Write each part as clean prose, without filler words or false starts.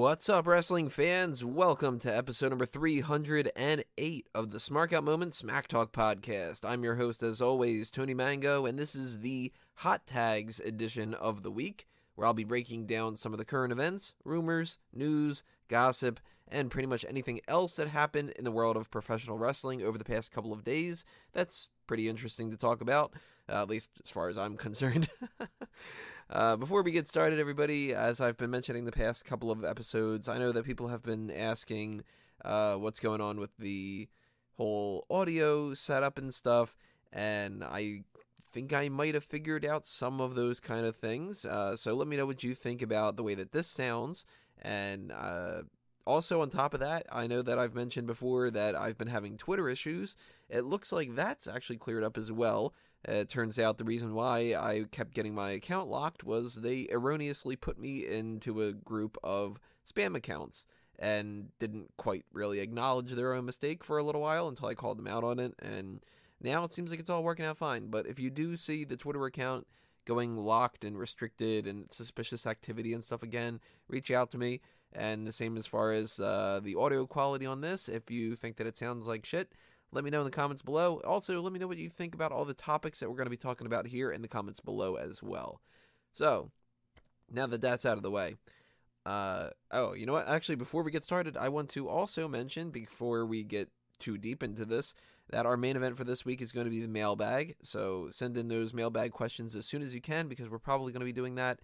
What's up, wrestling fans? Welcome to episode number 308 of the Smark Out Moment Smack Talk podcast. I'm your host, as always, Tony Mango, and this is the Hot Tags edition of the week, where I'll be breaking down some of the current events, rumors, news, gossip, and pretty much anything else that happened in the world of professional wrestling over the past couple of days. That's pretty interesting to talk about, at least as far as I'm concerned. Before we get started, everybody, as I've been mentioning the past couple of episodes, I know that people have been asking what's going on with the whole audio setup and stuff, and I think I might have figured out some of those kind of things. So let me know what you think about the way that this sounds, and also, on top of that, I know that I've mentioned before that I've been having Twitter issues. It looks like that's actually cleared up as well. It turns out the reason why I kept getting my account locked was they erroneously put me into a group of spam accounts and didn't quite really acknowledge their own mistake for a little while until I called them out on it. And now it seems like it's all working out fine. But if you do see the Twitter account going locked and restricted and suspicious activity and stuff again, reach out to me. And the same as far as the audio quality on this. If you think that it sounds like shit, let me know in the comments below. Also, let me know what you think about all the topics that we're going to be talking about here in the comments below as well. So, now that that's out of the way. Oh, you know what? Actually, before we get started, I want to also mention, before we get too deep into this, that our main event for this week is going to be the mailbag. So, send in those mailbag questions as soon as you can, because we're probably going to be doing that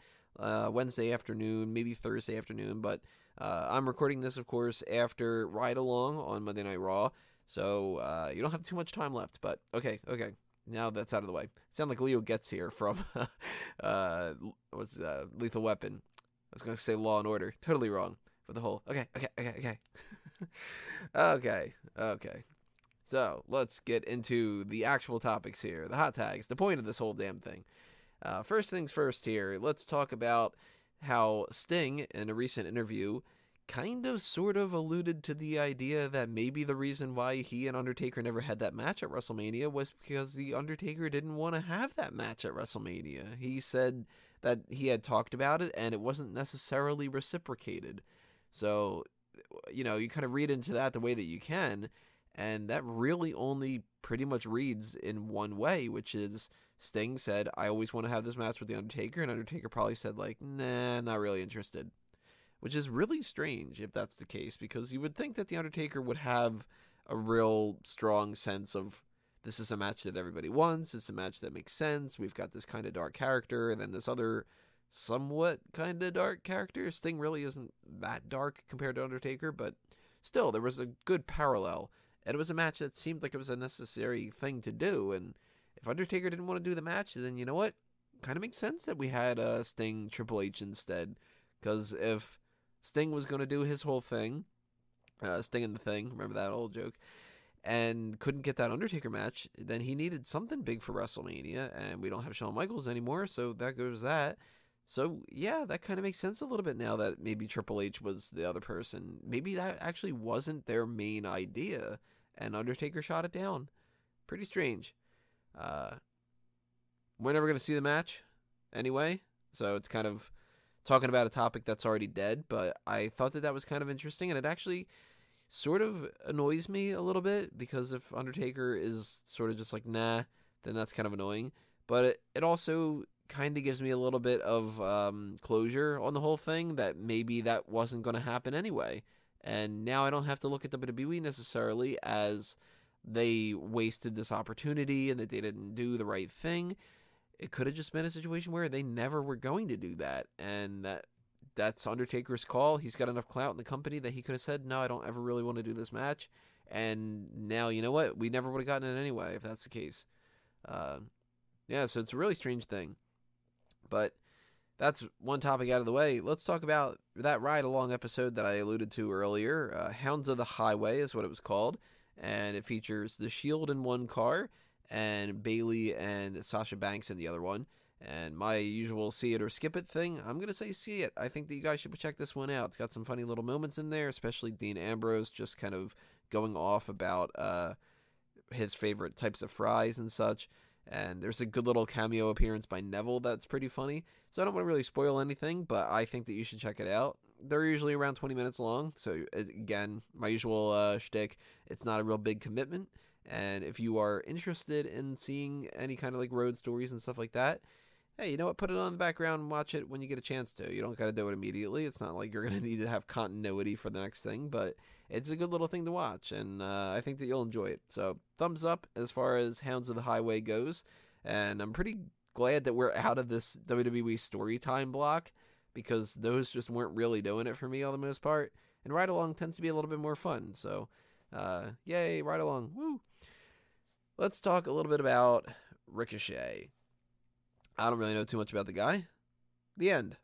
Wednesday afternoon, maybe Thursday afternoon, but I'm recording this, of course, after Ride Along on Monday Night Raw, so you don't have too much time left, but okay, now that's out of the way. Sound like Leo Getz here from Lethal Weapon. I was going to say Law and Order, totally wrong, but the whole, okay. Okay, so let's get into the actual topics here, the hot tags, the point of this whole damn thing. First things first here, let's talk about how Sting, in a recent interview, kind of sort of alluded to the idea that maybe the reason why he and Undertaker never had that match at WrestleMania was because the Undertaker didn't want to have that match at WrestleMania. He said that he had talked about it and it wasn't necessarily reciprocated. So, you know, you kind of read into that the way that you can, and that really only pretty much reads in one way, which is Sting said, I always want to have this match with The Undertaker, and Undertaker probably said, like, nah, not really interested. Which is really strange if that's the case, because you would think that The Undertaker would have a real strong sense of, this is a match that everybody wants, it's a match that makes sense, we've got this kind of dark character, and then this other somewhat kind of dark character. Sting really isn't that dark compared to Undertaker, but still, there was a good parallel, and it was a match that seemed like it was a necessary thing to do, and if Undertaker didn't want to do the match, then you know what? Kind of makes sense that we had Sting Triple H instead. Because if Sting was going to do his whole thing, Sting and the Thing, remember that old joke, and couldn't get that Undertaker match, then he needed something big for WrestleMania, and we don't have Shawn Michaels anymore, so that goes that. So, yeah, that kind of makes sense a little bit now that maybe Triple H was the other person. Maybe that actually wasn't their main idea, and Undertaker shot it down. Pretty strange. We're never going to see the match anyway, so it's kind of talking about a topic that's already dead, but I thought that was kind of interesting, and it actually sort of annoys me a little bit, because if Undertaker is sort of just like, nah, then that's kind of annoying, but it also kind of gives me a little bit of closure on the whole thing, that maybe that wasn't going to happen anyway, and now I don't have to look at WWE necessarily as they wasted this opportunity and that they didn't do the right thing. It could have just been a situation where they never were going to do that, and that's Undertaker's call. He's got enough clout in the company that he could have said, no, I don't ever really want to do this match, and now, you know what, we never would have gotten it anyway if that's the case. Yeah, so it's a really strange thing, but that's one topic out of the way. Let's talk about that ride-along episode that I alluded to earlier. Hounds of the Highway is what it was called, and it features The Shield in one car, and Bayley and Sasha Banks in the other one. And my usual see it or skip it thing, I'm going to say see it. I think that you guys should check this one out. It's got some funny little moments in there, especially Dean Ambrose just kind of going off about his favorite types of fries and such. And there's a good little cameo appearance by Neville that's pretty funny. So I don't want to really spoil anything, but I think that you should check it out. they're usually around 20 minutes long. So, again, my usual shtick, it's not a real big commitment. And if you are interested in seeing any kind of like road stories and stuff like that, hey, you know what? Put it on the background and watch it when you get a chance to. You don't got to do it immediately. It's not like you're going to need to have continuity for the next thing, but it's a good little thing to watch, and I think that you'll enjoy it. So, thumbs up as far as Hounds of the Highway goes, and I'm pretty glad that we're out of this WWE story time block, because those just weren't really doing it for me all the most part, and Ride Along tends to be a little bit more fun, so yay, Ride Along, woo! Let's talk a little bit about Ricochet. I don't really know too much about the guy. The end.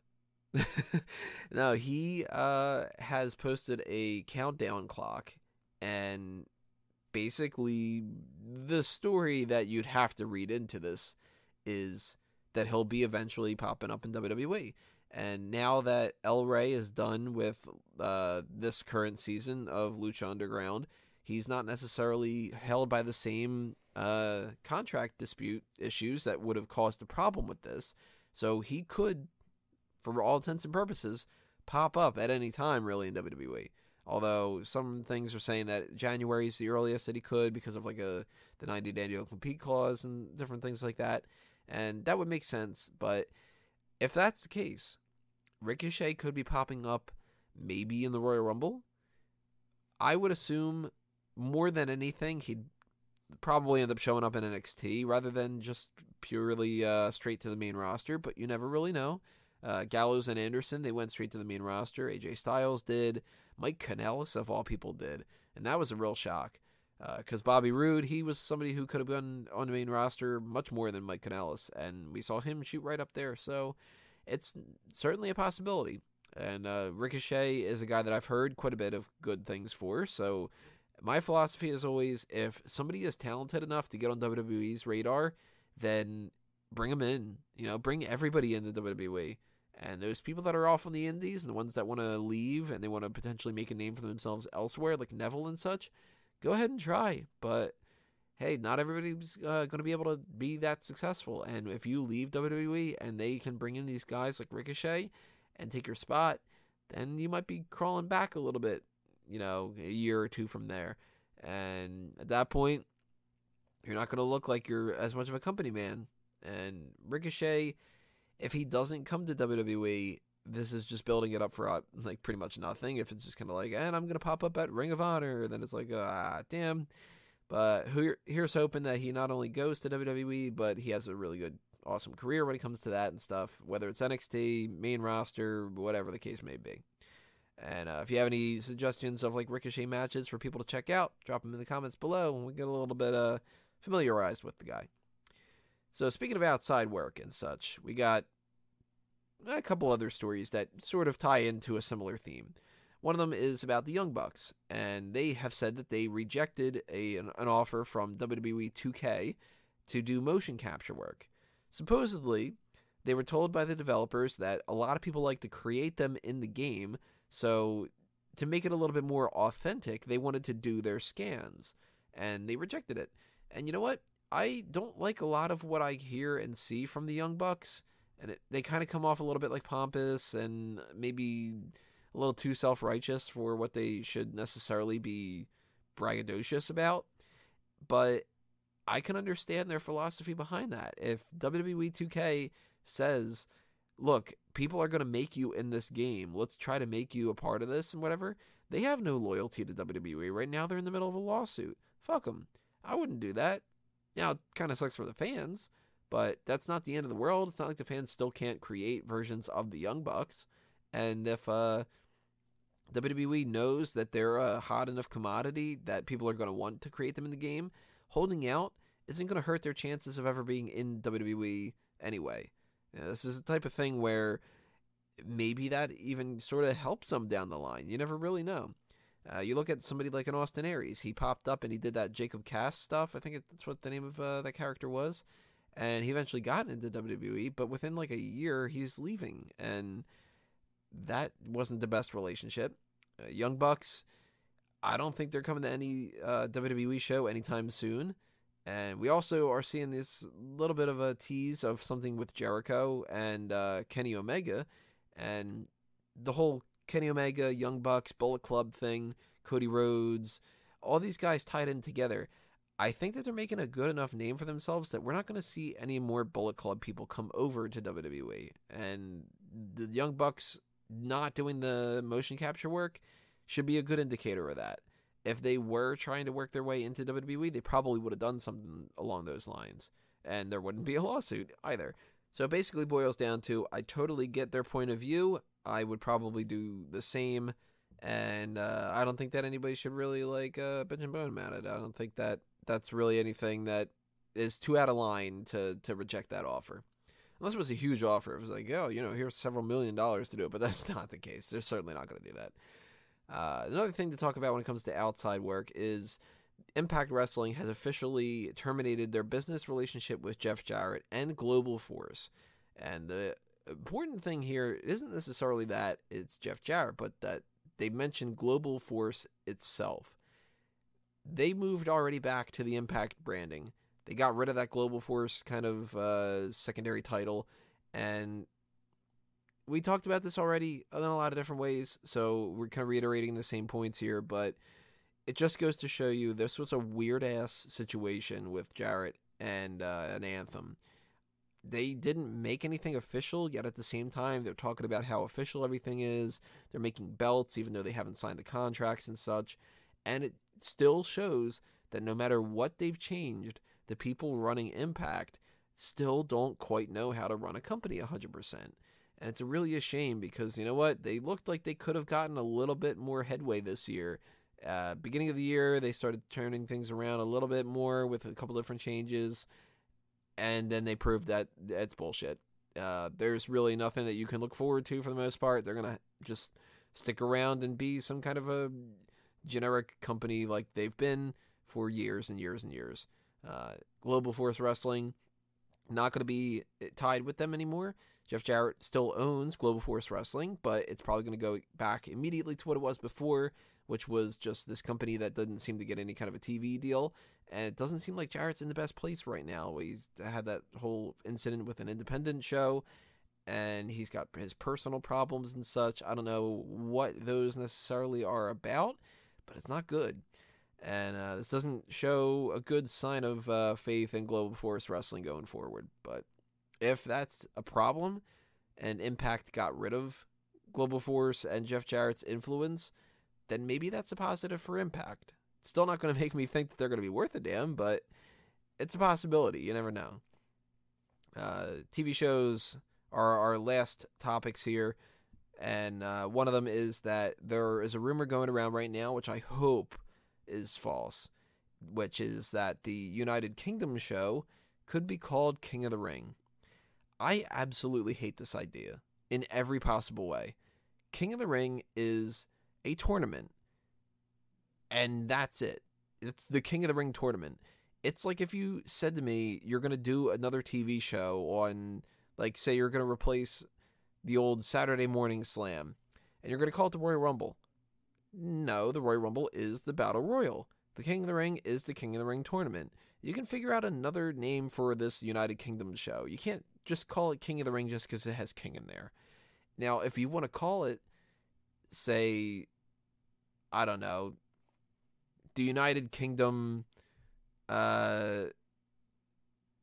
No, he has posted a countdown clock, and basically the story that you'd have to read into this is that he'll be eventually popping up in WWE. And now that El Rey is done with this current season of Lucha Underground, he's not necessarily held by the same contract dispute issues that would have caused a problem with this. So he could, for all intents and purposes, pop up at any time, really, in WWE. Although some things are saying that January is the earliest that he could because of like the 90-day don't compete clause and different things like that. And that would make sense. But if that's the case, Ricochet could be popping up maybe in the Royal Rumble. I would assume more than anything he'd probably end up showing up in NXT rather than just purely straight to the main roster, but you never really know. Gallows and Anderson, they went straight to the main roster. AJ Styles did. Mike Kanellis, of all people, did. And that was a real shock. Because Bobby Roode, he was somebody who could have been on the main roster much more than Mike Kanellis. And we saw him shoot right up there. So it's certainly a possibility. And Ricochet is a guy that I've heard quite a bit of good things for. So my philosophy is always, if somebody is talented enough to get on WWE's radar, then bring them in. You know, bring everybody into WWE. And those people that are off on the indies and the ones that want to leave and they want to potentially make a name for themselves elsewhere, like Neville and such, go ahead and try. But hey, not everybody's going to be able to be that successful. And if you leave WWE and they can bring in these guys like Ricochet and take your spot, then you might be crawling back a little bit, you know, a year or two from there. And at that point, you're not going to look like you're as much of a company man. And Ricochet, if he doesn't come to WWE, this is just building it up for like pretty much nothing. If it's just kind of like, and I'm going to pop up at Ring of Honor, then it's like, damn. But here's hoping that he not only goes to WWE, but he has a really good, awesome career when it comes to that and stuff, whether it's NXT, main roster, whatever the case may be. And if you have any suggestions of like Ricochet matches for people to check out, drop them in the comments below, and we get a little bit familiarized with the guy. So speaking of outside work and such, we got a couple other stories that sort of tie into a similar theme. One of them is about the Young Bucks, and they have said that they rejected an offer from WWE 2K to do motion capture work. Supposedly, they were told by the developers that a lot of people like to create them in the game, so to make it a little bit more authentic, they wanted to do their scans, and they rejected it. And you know what? I don't like a lot of what I hear and see from the Young Bucks, and they kind of come off a little bit like pompous and maybe a little too self-righteous for what they should necessarily be braggadocious about. But I can understand their philosophy behind that. If WWE 2K says, look, people are going to make you in this game, let's try to make you a part of this and whatever, they have no loyalty to WWE. Right now they're in the middle of a lawsuit. Fuck them. I wouldn't do that. Now, it kind of sucks for the fans, but that's not the end of the world. It's not like the fans still can't create versions of the Young Bucks. And if WWE knows that they're a hot enough commodity that people are going to want to create them in the game, holding out isn't going to hurt their chances of ever being in WWE anyway. You know, this is the type of thing where maybe that even sort of helps them down the line. You never really know. You look at somebody like an Austin Aries. He popped up and he did that Jacob Cass stuff. I think that's what the name of that character was. And he eventually got into WWE, but within like a year, he's leaving. And that wasn't the best relationship. Young Bucks, I don't think they're coming to any WWE show anytime soon. And we also are seeing this little bit of a tease of something with Jericho and Kenny Omega. And the whole Kenny Omega, Young Bucks, Bullet Club thing, Cody Rhodes, all these guys tied in together. I think that they're making a good enough name for themselves that we're not going to see any more Bullet Club people come over to WWE. And the Young Bucks not doing the motion capture work should be a good indicator of that. If they were trying to work their way into WWE, they probably would have done something along those lines. And there wouldn't be a lawsuit either. So it basically boils down to, I totally get their point of view. I would probably do the same. And I don't think that anybody should really bitch and bone about it. I don't think that that's really anything that is too out of line to reject that offer. Unless it was a huge offer. It was like, oh, here's several $1 million to do it. But that's not the case. They're certainly not going to do that. Another thing to talk about when it comes to outside work is Impact Wrestling has officially terminated their business relationship with Jeff Jarrett and Global Force. And the important thing here isn't necessarily that it's Jeff Jarrett, but that they mentioned Global Force itself. They moved already back to the Impact branding. They got rid of that Global Force kind of secondary title, and we talked about this already in a lot of different ways, so we're kind of reiterating the same points here, but it just goes to show you this was a weird-ass situation with Jarrett and an Anthem. They didn't make anything official, yet at the same time, they're talking about how official everything is. They're making belts, even though they haven't signed the contracts and such, and it still shows that no matter what they've changed, the people running Impact still don't quite know how to run a company 100%. And it's really a shame because, you know what? They looked like they could have gotten a little bit more headway this year. Beginning of the year, they started turning things around a little bit more with a couple different changes. And then they proved that it's bullshit. There's really nothing that you can look forward to for the most part. They're going to just stick around and be some kind of a generic company like they've been for years and years and years. Global Force Wrestling, not going to be tied with them anymore. Jeff Jarrett still owns Global Force Wrestling, but it's probably going to go back immediately to what it was before, which was just this company that didn't seem to get any kind of a TV deal. And it doesn't seem like Jarrett's in the best place right now. He's had that whole incident with an independent show, and he's got his personal problems and such. I don't know what those necessarily are about, but it's not good. And this doesn't show a good sign of faith in Global Force Wrestling going forward. But if that's a problem and Impact got rid of Global Force and Jeff Jarrett's influence, then maybe that's a positive for Impact. It's still not going to make me think that they're going to be worth a damn, but it's a possibility. You never know. TV shows are our last topics here, and one of them is that there is a rumor going around right now, which I hope is false, which is that the United Kingdom show could be called King of the Ring. I absolutely hate this idea in every possible way. King of the Ring is a tournament, and that's it. It's the King of the Ring tournament. It's like if you said to me, you're going to do another TV show on, like, say you're going to replace the old Saturday Morning Slam, and you're going to call it the Royal Rumble. No, the Royal Rumble is the Battle Royal. The King of the Ring is the King of the Ring tournament. You can figure out another name for this United Kingdom show. You can't just call it King of the Ring just because it has King in there. Now, if you want to call it, say, I don't know, the United Kingdom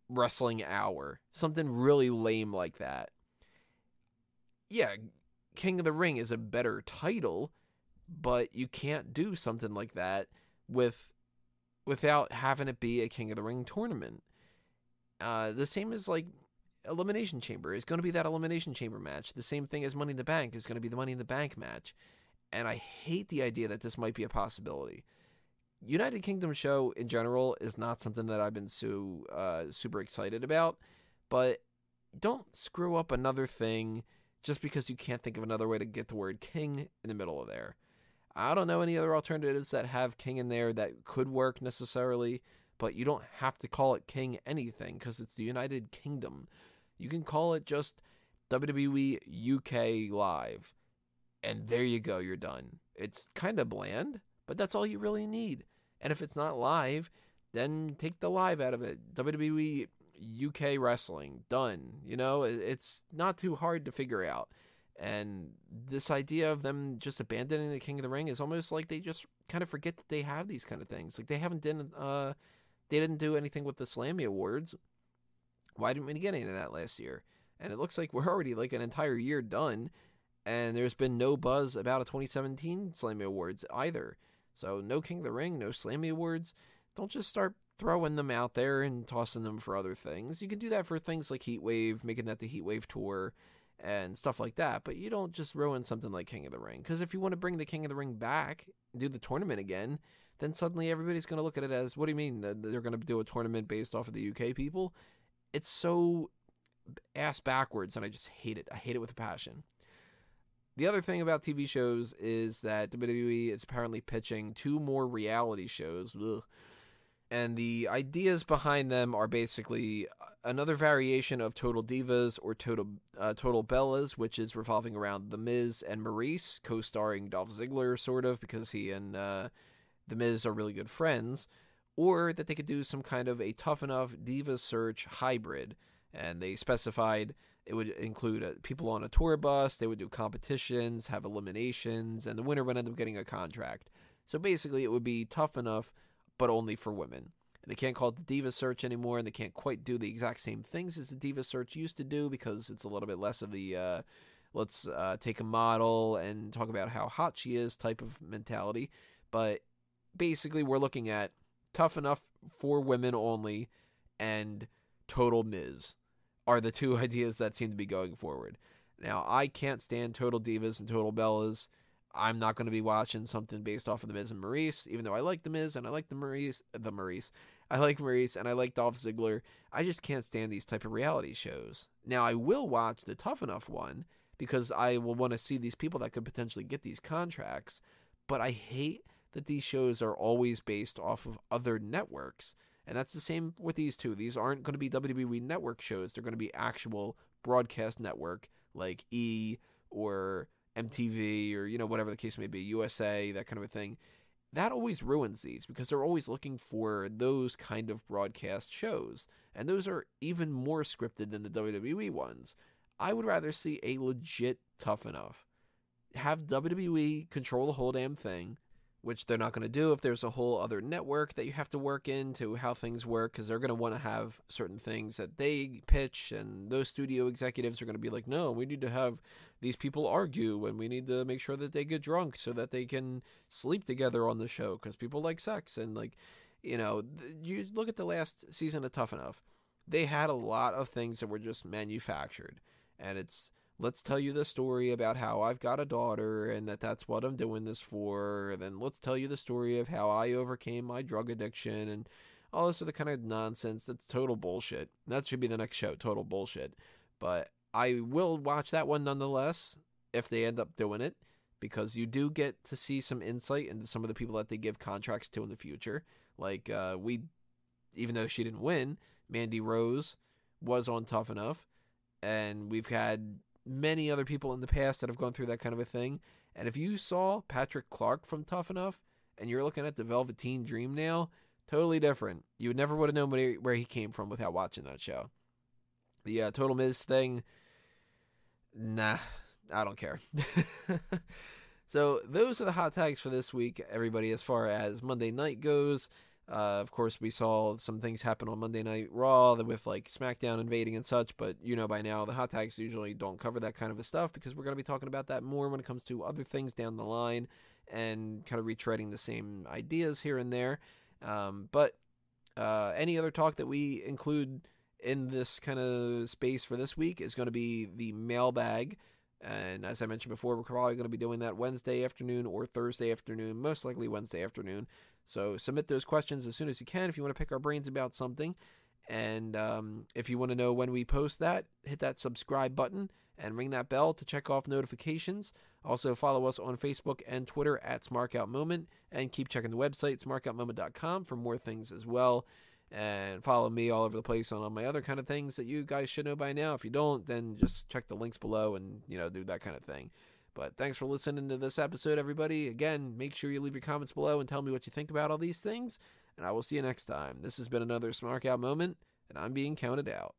Wrestling Hour, something really lame like that. Yeah, King of the Ring is a better title, but you can't do something like that without having it be a King of the Ring tournament. The same as like Elimination Chamber. It's going to be that Elimination Chamber match. The same thing as Money in the Bank is going to be the Money in the Bank match. And I hate the idea that this might be a possibility. United Kingdom show in general is not something that I've been super excited about, but don't screw up another thing just because you can't think of another way to get the word king in the middle of there. I don't know any other alternatives that have king in there that could work necessarily, but you don't have to call it king anything because it's the United Kingdom. You can call it just WWE UK Live, and there you go, you're done. It's kind of bland, but that's all you really need. And if it's not live, then take the live out of it. WWE UK Wrestling, done. You know, it's not too hard to figure out. And this idea of them just abandoning the King of the Ring is almost like they just kind of forget that they have these kind of things. Like they didn't do anything with the Slammy Awards. Why didn't we get any of that last year? And it looks like we're already like an entire year done, and there's been no buzz about a 2017 Slammy Awards either. So no King of the Ring, no Slammy Awards. Don't just start throwing them out there and tossing them for other things. You can do that for things like Heatwave, making that the Heatwave Tour, and stuff like that, but you don't just ruin something like King of the Ring, because if you want to bring the King of the Ring back, do the tournament again, then suddenly everybody's going to look at it as, what do you mean, that they're going to do a tournament based off of the UK people? It's so ass backwards, and I just hate it. I hate it with a passion. The other thing about TV shows is that WWE is apparently pitching 2 more reality shows. Ugh. And the ideas behind them are basically another variation of Total Divas or Total Bellas, which is revolving around The Miz and Maurice, co-starring Dolph Ziggler, sort of, because he and The Miz are really good friends. Or that they could do some kind of a Tough Enough Diva Search hybrid. And they specified it would include people on a tour bus, they would do competitions, have eliminations, and the winner would end up getting a contract. So basically it would be Tough Enough, but only for women. And they can't call it the Diva Search anymore, and they can't quite do the exact same things as the Diva Search used to do, because it's a little bit less of the let's take a model and talk about how hot she is type of mentality. But basically we're looking at Tough Enough for women only and Total Miz are the 2 ideas that seem to be going forward. Now, I can't stand Total Divas and Total Bellas. I'm not going to be watching something based off of The Miz and Maurice, even though I like The Miz and I like I like Maurice and I like Dolph Ziggler. I just can't stand these type of reality shows. Now, I will watch the Tough Enough one because I will want to see these people that could potentially get these contracts, but I hate that these shows are always based off of other networks. And that's the same with these 2. These aren't going to be WWE network shows. They're going to be actual broadcast network like E or MTV or, whatever the case may be, USA, that kind of a thing. That always ruins these because they're always looking for those kind of broadcast shows. And those are even more scripted than the WWE ones. I would rather see a legit Tough Enough. Have WWE control the whole damn thing, which they're not going to do if there's a whole other network that you have to work into how things work, because they're going to want to have certain things that they pitch, and those studio executives are going to be like, no, we need to have these people argue, and we need to make sure that they get drunk so that they can sleep together on the show, because people like sex. And you look at the last season of Tough Enough, they had a lot of things that were just manufactured, and it's, let's tell you the story about how I've got a daughter and that's what I'm doing this for. And then let's tell you the story of how I overcame my drug addiction and all this other kind of nonsense. That's total bullshit. That should be the next show, total bullshit. But I will watch that one nonetheless if they end up doing it, because you do get to see some insight into some of the people that they give contracts to in the future. Like even though she didn't win, Mandy Rose was on Tough Enough. And we've had many other people in the past that have gone through that kind of a thing. And if you saw Patrick Clark from Tough Enough and you're looking at the Velveteen Dream now, totally different. You would never would have known where he came from without watching that show. The Total Miz thing, nah, I don't care. So those are the hot tags for this week, everybody, as far as Monday night goes. Of course, we saw some things happen on Monday Night Raw with like SmackDown invading and such, but by now the hot tags usually don't cover that kind of stuff, because we're going to be talking about that more when it comes to other things down the line and kind of retreading the same ideas here and there. But any other talk that we include in this kind of space for this week is going to be the mailbag. And as I mentioned before, we're probably going to be doing that Wednesday afternoon or Thursday afternoon, most likely Wednesday afternoon. So submit those questions as soon as you can if you want to pick our brains about something. And if you want to know when we post that, hit that subscribe button and ring that bell to check off notifications. Also follow us on Facebook and Twitter at SmarkOutMoment, and keep checking the website, smarkoutmoment.com, for more things as well. And follow me all over the place on all my other kind of things that you guys should know by now. If you don't, then just check the links below and, do that kind of thing. But thanks for listening to this episode, everybody. Again, make sure you leave your comments below and tell me what you think about all these things. And I will see you next time. This has been another Smark Out Moment, and I'm being counted out.